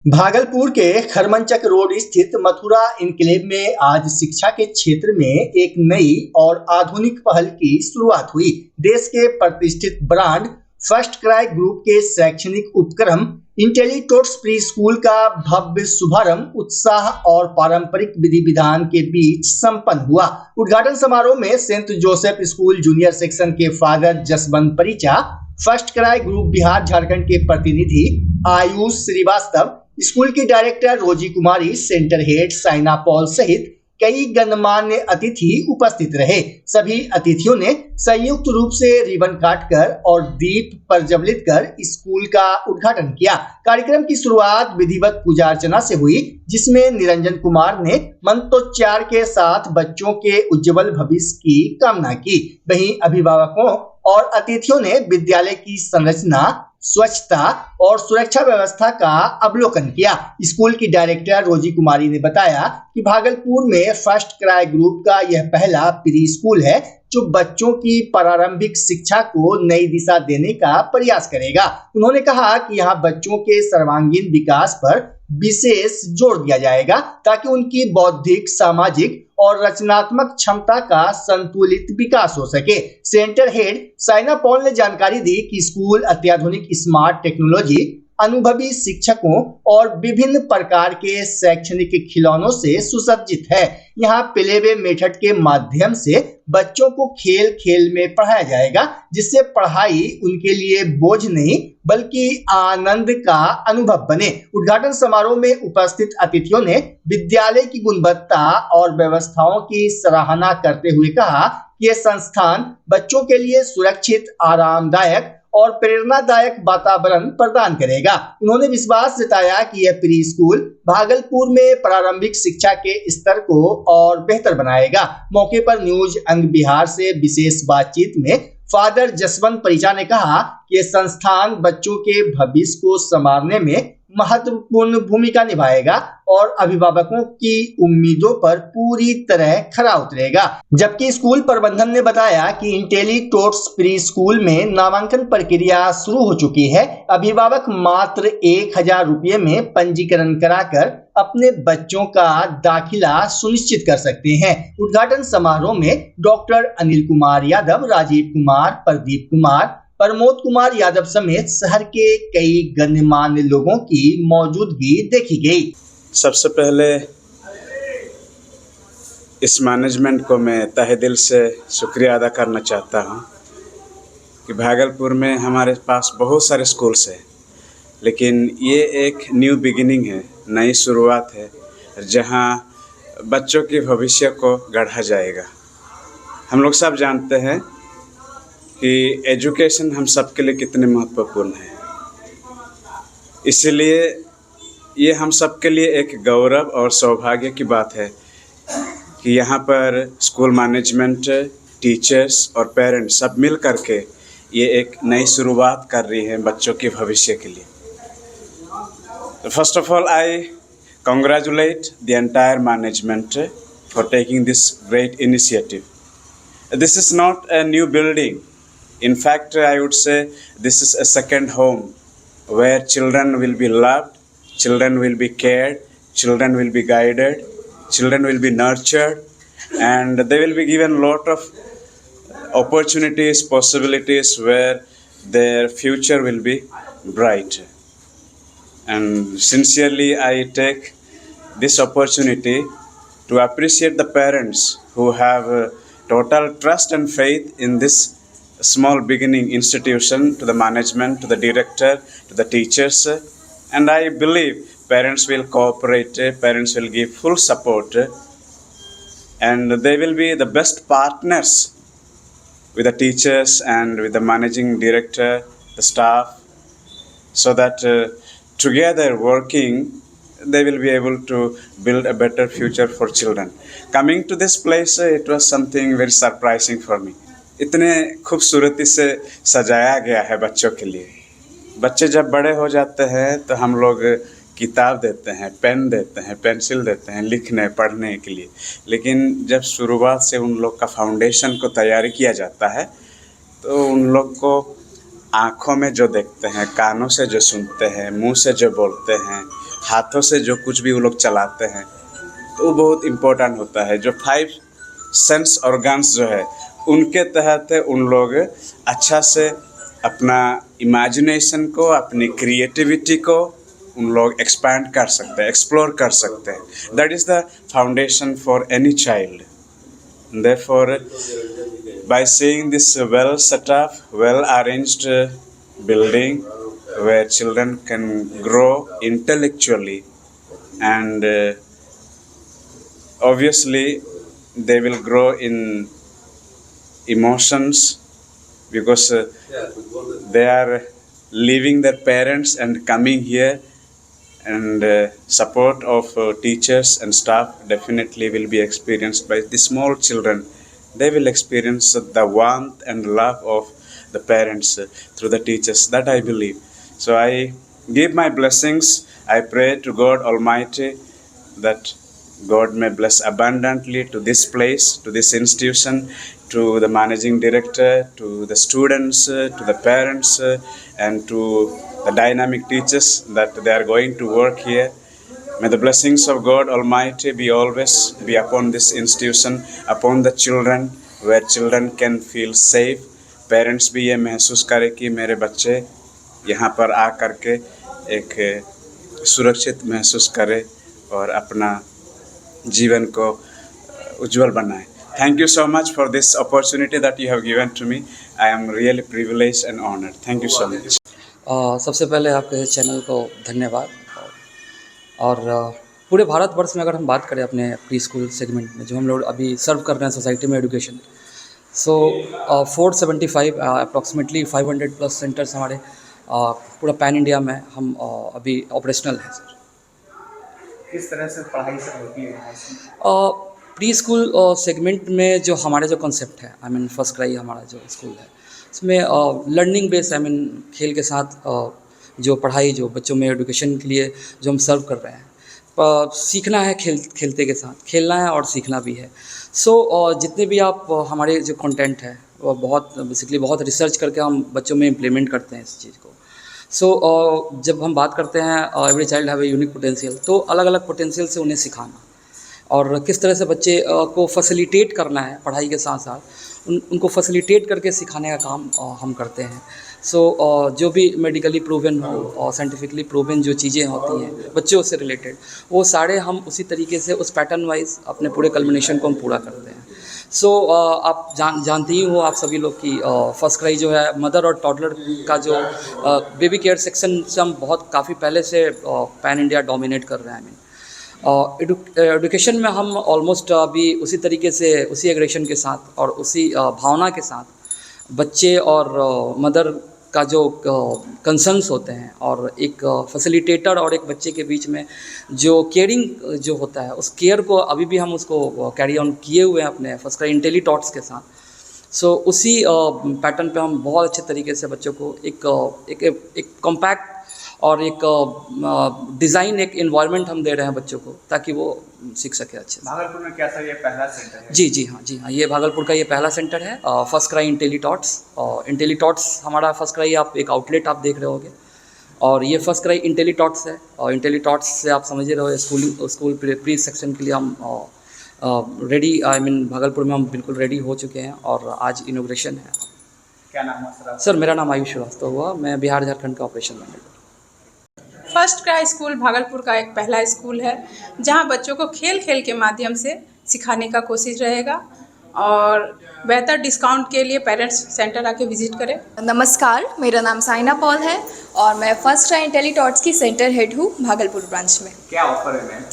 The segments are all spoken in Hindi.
भागलपुर के खरमनचक रोड स्थित मथुरा इनक्लेव में आज शिक्षा के क्षेत्र में एक नई और आधुनिक पहल की शुरुआत हुई। देश के प्रतिष्ठित ब्रांड फर्स्ट क्राई ग्रुप के शैक्षणिक उपक्रम इंटेलीटोट्स प्री स्कूल का भव्य शुभारंभ उत्साह और पारंपरिक विधि विधान के बीच संपन्न हुआ। उद्घाटन समारोह में Saint Joseph school junior section के father Jaswant Paricha, FirstCry group Bihar Jharkhand के प्रतिनिधि आयुष श्रीवास्तव, स्कूल की director Rosy Kumari, centre head Saina Paul सहित कई गणमान्य अतिथि उपस्थित रहे। सभी अतिथियों ने संयुक्त रूप से रिबन काटकर और दीप प्रज्वलित कर स्कूल का उद्घाटन किया। कार्यक्रम की शुरुआत विधिवत पूजा अर्चना से हुई, जिसमें निरंजन कुमार ने मंत्रोच्चार के साथ बच्चों के उज्जवल भविष्य की कामना की। वहीं अभिभावकों और अतिथियों ने विद्यालय की संरचना, स्वच्छता और सुरक्षा व्यवस्था का अवलोकन किया। स्कूल की डायरेक्टर रोजी कुमारी ने बताया कि भागलपुर में फर्स्ट क्राई ग्रुप का यह पहला प्री स्कूल है जो बच्चों की प्रारंभिक शिक्षा को नई दिशा देने का प्रयास करेगा। उन्होंने कहा कि यहाँ बच्चों के सर्वांगीण विकास पर विशेष जोर दिया जाएगा ताकि उनकी बौद्धिक, सामाजिक और रचनात्मक क्षमता का संतुलित विकास हो सके। सेंटर हेड साइना पॉल ने जानकारी दी कि स्कूल अत्याधुनिक स्मार्ट टेक्नोलॉजी, अनुभवी शिक्षकों और विभिन्न प्रकार के शैक्षणिक खिलौनों से सुसज्जित है। यहाँ प्लेवे मेथड के माध्यम से बच्चों को खेल खेल में पढ़ाया जाएगा, जिससे पढ़ाई उनके लिए बोझ नहीं बल्कि आनंद का अनुभव बने। उद्घाटन समारोह में उपस्थित अतिथियों ने विद्यालय की गुणवत्ता और व्यवस्थाओं की सराहना करते हुए कहा कि यह संस्थान बच्चों के लिए सुरक्षित, आरामदायक और प्रेरणादायक वातावरण प्रदान करेगा। उन्होंने विश्वास जताया कि यह प्री स्कूल भागलपुर में प्रारंभिक शिक्षा के स्तर को और बेहतर बनाएगा। मौके पर न्यूज अंग बिहार से विशेष बातचीत में फादर जसवंत परिचा ने कहा कि यह संस्थान बच्चों के भविष्य को संवारने में महत्वपूर्ण भूमिका निभाएगा और अभिभावकों की उम्मीदों पर पूरी तरह खरा उतरेगा। जबकि स्कूल प्रबंधन ने बताया कि इंटेलीटोट्स प्री स्कूल में नामांकन प्रक्रिया शुरू हो चुकी है। अभिभावक मात्र 1000 रुपये में पंजीकरण कराकर अपने बच्चों का दाखिला सुनिश्चित कर सकते हैं। उद्घाटन समारोह में डॉक्टर अनिल कुमार यादव, राजीव कुमार, प्रदीप कुमार, प्रमोद कुमार यादव समेत शहर के कई गणमान्य लोगों की मौजूदगी देखी गई। सबसे पहले इस मैनेजमेंट को मैं तहे दिल से शुक्रिया अदा करना चाहता हूं कि भागलपुर में हमारे पास बहुत सारे स्कूल्स हैं, लेकिन ये एक न्यू बिगिनिंग है, नई शुरुआत है, जहां बच्चों के भविष्य को गढ़ा जाएगा। हम लोग सब जानते हैं कि एजुकेशन हम सब के लिए कितने महत्वपूर्ण है, इसलिए ये हम सब के लिए एक गौरव और सौभाग्य की बात है कि यहाँ पर स्कूल मैनेजमेंट, टीचर्स और पेरेंट्स सब मिल करके ये एक नई शुरुआत कर रही हैं बच्चों के भविष्य के लिए। First of all, I congratulate the entire management for taking this great initiative. This is not a new building. In fact, I would say this is a second home where children will be loved, children will be cared, children will be guided, children will be nurtured, and they will be given a lot of opportunities, possibilities where their future will be bright. And sincerely, I take this opportunity to appreciate the parents who have total trust and faith in this small beginning institution, to the management, to the director, to the teachers, and I believe parents will cooperate, parents will give full support, and they will be the best partners with the teachers and with the managing director, the staff, so that together working they will be able to build a better future for children. Coming to this place, it was something very surprising for me. इतने खूबसूरती से सजाया गया है बच्चों के लिए। बच्चे जब बड़े हो जाते हैं तो हम लोग किताब देते हैं, पेन देते हैं, पेंसिल देते हैं लिखने पढ़ने के लिए, लेकिन जब शुरुआत से उन लोग का फाउंडेशन को तैयारी किया जाता है तो उन लोग को आँखों में जो देखते हैं, कानों से जो सुनते हैं, मुंह से जो बोलते हैं, हाथों से जो कुछ भी वो लोग चलाते हैं तो वो बहुत इम्पोर्टेंट होता है। जो 5 सेंस ऑर्गन्स जो है उनके तहत उन लोग अच्छा से अपना इमेजिनेशन को, अपनी क्रिएटिविटी को उन लोग एक्सपैंड कर सकते हैं, एक्सप्लोर कर सकते हैं। That is the foundation for any child. Therefore, by seeing this well set up, well arranged building where children can grow intellectually and obviously they will grow in emotions because they are leaving their parents and coming here, and support of teachers and staff definitely will be experienced by the small children. They will experience the warmth and love of the parents through the teachers, that I believe. So I give my blessings. I pray to God Almighty that God may bless abundantly to this place, to this institution, to the managing director, to the students, to the parents, and to the dynamic teachers that they are going to work here. May the blessings of God Almighty be always be upon this institution, upon the children, where children can feel safe. Parents भी ये महसूस करें कि मेरे बच्चे यहाँ पर आ करके एक सुरक्षित महसूस करें और अपना जीवन को उज्जवल बनाएं. Thank you so much for this opportunity that you have given to me. I am really privileged and honored. Thank you so much. सबसे पहले आपके चैनल को धन्यवाद. और पूरे भारतवर्ष में अगर हम बात करें अपने प्री स्कूल सेगमेंट में जो हम लोग अभी सर्व कर रहे हैं सोसाइटी में एजुकेशन, सो 475 अप्रॉक्सीमेटली 500 प्लस सेंटर्स हमारे पूरा पैन इंडिया में हम अभी ऑपरेशनल हैं सर. किस तरह से पढ़ाई सब होती है? प्री स्कूल सेगमेंट में जो हमारे जो कॉन्सेप्ट है, आई मीन फर्स्ट क्राई हमारा जो स्कूल है उसमें लर्निंग बेस, आई मीन खेल के साथ जो पढ़ाई जो बच्चों में एजुकेशन के लिए जो हम सर्व कर रहे हैं, सीखना है खेलते के साथ, खेलना है और सीखना भी है. सो जितने भी आप हमारे जो कंटेंट है वो बहुत बेसिकली बहुत रिसर्च करके हम बच्चों में इम्प्लीमेंट करते हैं इस चीज़ को. सो जब हम बात करते हैं every child have a unique potential, तो अलग अलग पोटेंशियल से उन्हें सिखाना और किस तरह से बच्चे को फैसिलिटेट करना है पढ़ाई के साथ साथ उनको फैसिलिटेट करके सिखाने का काम हम करते हैं. सो जो भी मेडिकली प्रूवन हो और साइंटिफिकली प्रूवन जो चीज़ें होती हैं बच्चों से रिलेटेड, वो सारे हम उसी तरीके से उस पैटर्न वाइज अपने पूरे कल्मिनेशन को हम पूरा करते हैं. सो आप जानते ही हो आप सभी लोग की फर्स्ट क्राई जो है मदर और टॉडलर का जो बेबी केयर सेक्शन से हम बहुत काफ़ी पहले से पैन इंडिया डोमिनेट कर रहे हैं. आई मीन एजुकेशन में हम ऑलमोस्ट अभी उसी तरीके से उसी एग्रेशन के साथ और उसी भावना के साथ बच्चे और मदर का जो कंसर्न्स होते हैं और एक फैसिलिटेटर और एक बच्चे के बीच में जो केयरिंग जो होता है उस केयर को अभी भी हम उसको कैरी ऑन किए हुए हैं अपने फर्स्ट क्राई इंटेलीटॉट्स के साथ. सो उसी पैटर्न पे हम बहुत अच्छे तरीके से बच्चों को एक कॉम्पैक्ट और एक डिज़ाइन एक इन्वायरमेंट हम दे रहे हैं बच्चों को ताकि वो सीख सके अच्छे से. भागलपुर में क्या सर ये पहला सेंटर है? जी हाँ, ये भागलपुर का ये पहला सेंटर है फर्स्ट क्राई इंटेलीटॉट्स. इंटेलीटॉट्स हमारा फर्स्ट क्राई आप एक आउटलेट आप देख रहे होगे और ये फर्स्ट क्राई इंटेलीटॉट्स है. और इंटेलीटॉट्स से आप समझ रहे हो स्कूल प्री सेक्शन के लिए हम रेडी, आई मीन भागलपुर में हम बिल्कुल रेडी हो चुके हैं और आज इनोग्रेशन है. क्या नाम है सर? सर मेरा नाम आयुष श्रीवास्तव हुआ, मैं बिहार झारखंड का operation manager. First cry school Bhagalpur का एक पहला स्कूल है जहां बच्चों को खेल खेल के माध्यम से सिखाने का कोशिश रहेगा और बेहतर डिस्काउंट के लिए पेरेंट्स सेंटर आके विजिट करें. नमस्कार, मेरा नाम साइना पॉल है और मैं फर्स्ट क्राई इंटेलीटॉट्स की सेंटर हेड हूँ भागलपुर ब्रांच में. क्या ऑफर है मैम?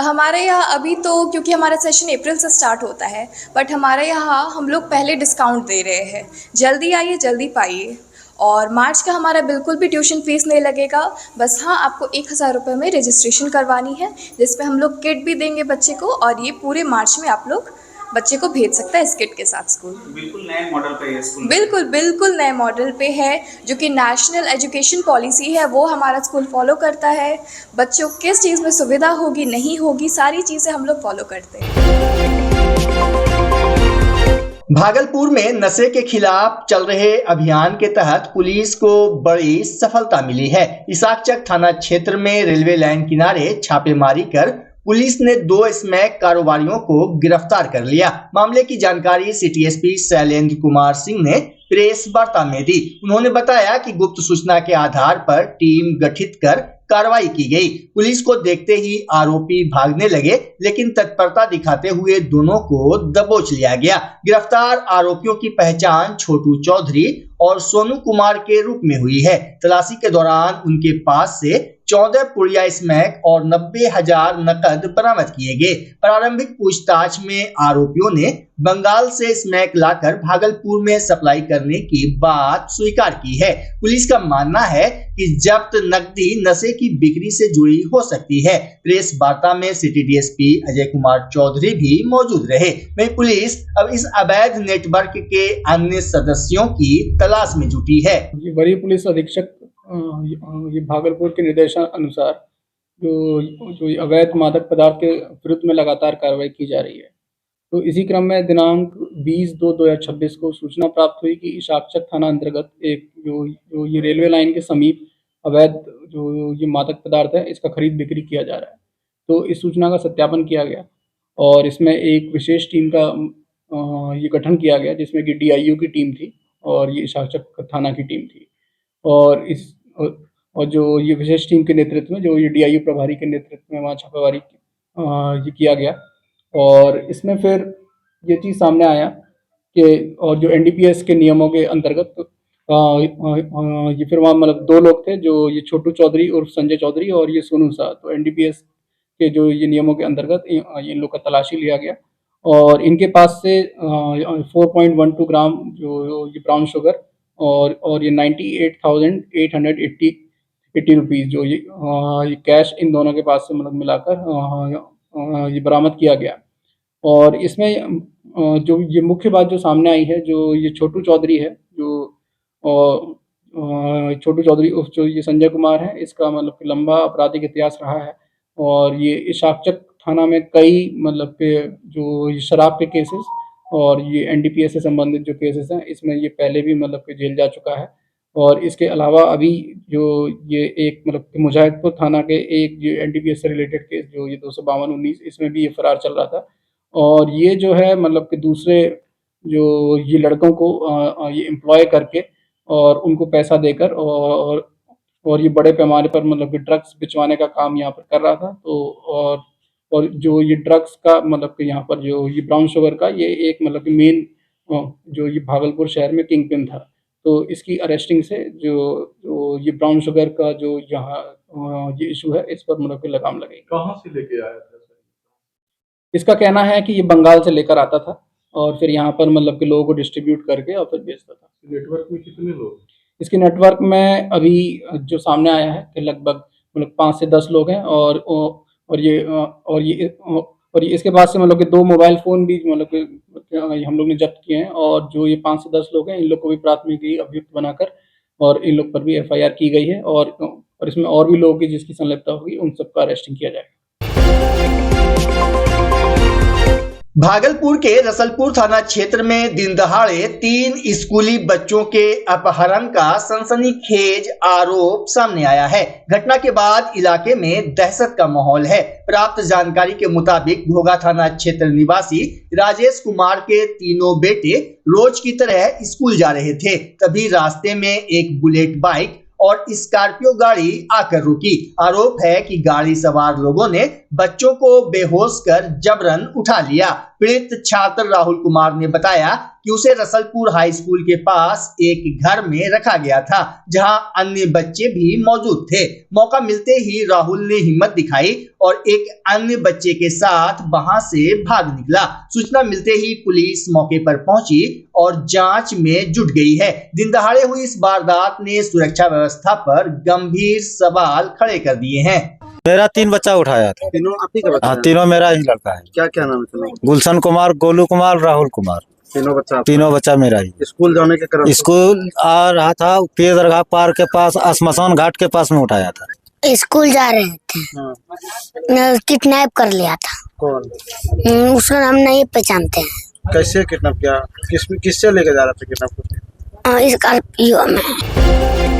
हमारे यहाँ अभी तो क्योंकि हमारा सेशन अप्रैल से स्टार्ट होता है, बट हमारे यहाँ हम लोग पहले डिस्काउंट दे रहे हैं. जल्दी आइए, जल्दी पाइए. और मार्च का हमारा बिल्कुल भी ट्यूशन फीस नहीं लगेगा. बस हाँ, आपको 1000 रुपये में रजिस्ट्रेशन करवानी है जिसमें हम लोग किट भी देंगे बच्चे को और ये पूरे मार्च में आप लोग बच्चे को भेज सकता है इस किट के साथ स्कूल. बिल्कुल नए मॉडल पे है स्कूल? बिल्कुल नए मॉडल पे है जो कि नेशनल एजुकेशन पॉलिसी है वो हमारा स्कूल फॉलो करता है. बच्चों को किस चीज़ में सुविधा होगी नहीं होगी सारी चीज़ें हम लोग फॉलो करते हैं. भागलपुर में नशे के खिलाफ चल रहे अभियान के तहत पुलिस को बड़ी सफलता मिली है। इसाकचक थाना क्षेत्र में रेलवे लाइन किनारे छापेमारी कर पुलिस ने 2 स्मैक कारोबारियों को गिरफ्तार कर लिया। मामले की जानकारी सिटी एसपी शैलेंद्र कुमार सिंह ने प्रेस वार्ता में दी। उन्होंने बताया कि गुप्त सूचना के आधार पर टीम गठित कर कार्रवाई की गई। पुलिस को देखते ही आरोपी भागने लगे, लेकिन तत्परता दिखाते हुए दोनों को दबोच लिया गया। गिरफ्तार आरोपियों की पहचान छोटू चौधरी और सोनू कुमार के रूप में हुई है। तलाशी के दौरान उनके पास से 14 पुड़िया स्मैक और 90,000 नकद बरामद किए गए। प्रारंभिक पूछताछ में आरोपियों ने बंगाल से स्मैक लाकर भागलपुर में सप्लाई करने की बात स्वीकार की है। पुलिस का मानना है कि जब्त नकदी नशे की बिक्री से जुड़ी हो सकती है। प्रेस वार्ता में सिटी डीएसपी अजय कुमार चौधरी भी मौजूद रहे। वहीं पुलिस अब इस अवैध नेटवर्क के अन्य सदस्यों की तलाश में जुटी है। वरीय पुलिस अधीक्षक ये भागलपुर के निर्देशानुसार जो अवैध मादक पदार्थ के विरुद्ध में लगातार कार्रवाई की जा रही है। तो इसी क्रम में दिनांक 20/2/2026 को सूचना प्राप्त हुई कि इसाकचक थाना अंतर्गत एक जो ये रेलवे लाइन के समीप अवैध जो ये मादक पदार्थ है, इसका खरीद बिक्री किया जा रहा है। तो इस सूचना का सत्यापन किया गया और इसमें एक विशेष टीम का ये गठन किया गया, जिसमें कि डीआईयू की टीम थी और ये इसाकचक थाना की टीम थी। और जो ये विशेष टीम के नेतृत्व में, जो ये डीआईयू प्रभारी के नेतृत्व में वहाँ छापेमारी ये किया गया। और इसमें फिर ये चीज़ सामने आया कि और जो एनडीपीएस के नियमों के अंतर्गत ये फिर वहाँ मतलब 2 लोग थे, जो ये छोटू चौधरी उर्फ संजय चौधरी और ये सोनू शाह। तो एनडीपीएस के जो ये नियमों के अंतर्गत इन लोग का तलाशी लिया गया और इनके पास से 4.12 ग्राम जो ये ब्राउन शुगर और ये 98,880 रुपीज़ जो ये कैश इन दोनों के पास से मतलब मिलाकर ये बरामद किया गया। और इसमें जो ये मुख्य बात जो सामने आई है, जो ये छोटू चौधरी है, जो छोटू चौधरी उर्फ जो ये संजय कुमार है, इसका मतलब लंबा आपराधिक इतिहास रहा है और ये इसाकचक थाना में कई मतलब के जो ये शराब के केसेस और ये एनडीपीएस से संबंधित जो केसेस हैं, इसमें ये पहले भी मतलब कि जेल जा चुका है। और इसके अलावा अभी जो ये एक मतलब मुजाहिदपुर थाना के एक जो एनडीपीएस से रिलेटेड केस जो ये 252/19, इसमें भी ये फरार चल रहा था। और ये जो है मतलब कि दूसरे जो ये लड़कों को ये एम्प्लॉय करके और उनको पैसा देकर और ये बड़े पैमाने पर मतलब कि ड्रग्स बिचवाने का काम यहाँ पर कर रहा था। तो और जो ये ड्रग्स का मतलब कि यहाँ पर जो ये ब्राउन शुगर का ये एक मतलब कि मेन जो ये भागलपुर शहर में किंग पिन था। तो इसकी अरेस्टिंग से जो ये ब्राउन शुगर का जो यहाँ ये इशू है, इस पर मतलब कि लगाम लगेगी। कहाँ से लेके आया था? इसका कहना है कि ये बंगाल से लेकर आता था और फिर यहाँ पर मतलब कि लोगों को डिस्ट्रीब्यूट करके और फिर बेचता था। नेटवर्क में कितने लोग? इसके नेटवर्क में अभी जो सामने आया है कि लगभग मतलब 5 से 10 लोग हैं और ये इसके बाद से मतलब कि 2 मोबाइल फ़ोन भी मतलब कि हम लोग ने जब्त किए हैं। और जो ये 5 से 10 लोग हैं, इन लोग को भी प्राथमिकी अभियुक्त बनाकर और इन लोग पर भी एफआईआर की गई है और इसमें और भी लोग जिसकी संलिप्तता होगी, उन सबका अरेस्टिंग किया जाएगा। भागलपुर के रसलपुर थाना क्षेत्र में दिन दहाड़े 3 स्कूली बच्चों के अपहरण का सनसनीखेज आरोप सामने आया है। घटना के बाद इलाके में दहशत का माहौल है। प्राप्त जानकारी के मुताबिक घोघा थाना क्षेत्र निवासी राजेश कुमार के तीनों बेटे रोज की तरह स्कूल जा रहे थे। तभी रास्ते में एक बुलेट बाइक और स्कॉर्पियो गाड़ी आकर रुकी। आरोप है कि गाड़ी सवार लोगों ने बच्चों को बेहोश कर जबरन उठा लिया। पीड़ित छात्र राहुल कुमार ने बताया कि उसे रसलपुर हाई स्कूल के पास एक घर में रखा गया था, जहां अन्य बच्चे भी मौजूद थे। मौका मिलते ही राहुल ने हिम्मत दिखाई और एक अन्य बच्चे के साथ वहां से भाग निकला। सूचना मिलते ही पुलिस मौके पर पहुंची और जांच में जुट गई है। दिन दहाड़े हुई इस वारदात ने सुरक्षा व्यवस्था पर गंभीर सवाल खड़े कर दिए हैं। मेरा 3 बच्चा उठाया था। तीनों आप ही का बच्चा? हाँ, तीनों मेरा ही लड़का है। क्या क्या नाम है? गुलशन कुमार, गोलू कुमार, राहुल कुमार। तीनों बच्चा मेरा ही। स्कूल जाने के क्रम स्कूल आ रहा था, पीर दरगाह पार्क के पास, श्मशान घाट के पास में उठाया था। स्कूल जा रहे थे, किडनैप कर लिया था। कौन? उसका नाम नहीं पहचानते हैं। कैसे किडनैप किया? किससे लेके जा रहा था किडनैप को? स्कॉर्पियो में।